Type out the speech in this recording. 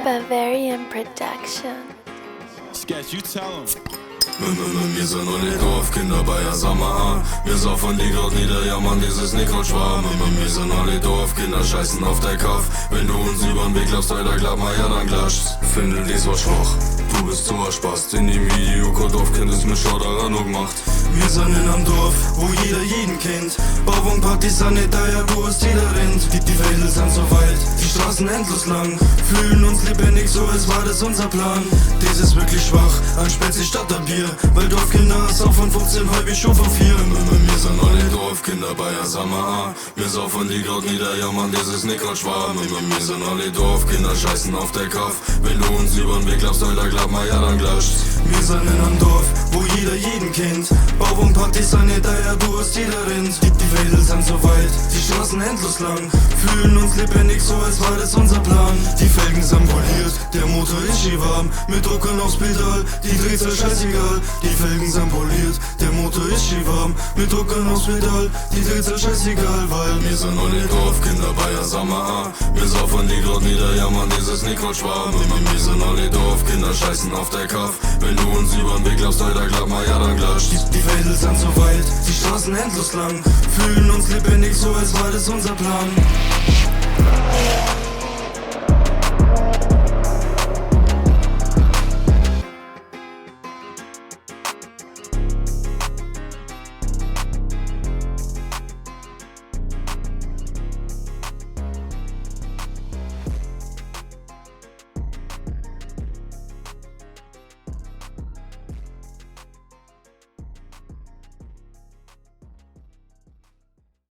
Bavarian Production. Sketch, you tell him. Wir sind nur die Dorfkinder bei der Sommer. Wir saufen die Gott nieder, ja man, dieses Nickel schwarm. Wir sind nur die Dorfkinder, scheißen auf der Kaff. Wenn du uns übern Weg laufst, Alter, glaub mal, ja dann klatscht's. Finde dies war schwach, du bist zu erspaßt. In dem Video, kein Dorfkind ist mir schon daran nur gemacht. Wir sind in einem Dorf, wo jeder jeden kennt. Bauung, Partys, Sanitär, wo es jeder rennt. Die Felder sind so weit, die Straßen endlos lang. Fühlen uns lebendig, so als war das unser Plan. Dies ist wirklich schwach, ein Spezi statt der Bier. Weil Dorfkinder ist auch von 15, halb ich schon von 4. Wir sind alle Dorfkinder bei der Sommer. Wir saufen die Gott nieder, ja man, das ist nicht grad schwarm. Wir sind alle Dorfkinder, scheißen auf der Kaff. Wenn du uns übern Weg laufst, Alter, glaub mal, ja dann klatscht's. Wir sind in einem Dorf, wo jeder jeden kennt. Bauung, Partys, Sanitär, wo es jeder rennt. Die Felder sind so weit, die Straßen endlos lang. Fühlen uns lebendig, so als war das unser Plan. Die Felgen sind poliert, der Motor ist schön warm. Mit Druckern aufs Pedal, die Drehzahl scheißegal. Die Felgen sind poliert, der Motor ist schön warm. Mit Druckern aufs Pedal, die Drehzahl scheißegal. Weil wir sind nur die Dorfkinder bei der Sommer. Wir saufen die Gott nieder, ja man, dieses nicht grad schwarm. Wir sind alle Dorfkinder, scheißen auf der Kaff. Wenn du uns übern Weg laufst, Alter, glaub mal, ja dann klatscht's. Die Felder sind so weit, die Straßen endlos lang. Fühlen uns lebendig, so als war das unser Plan.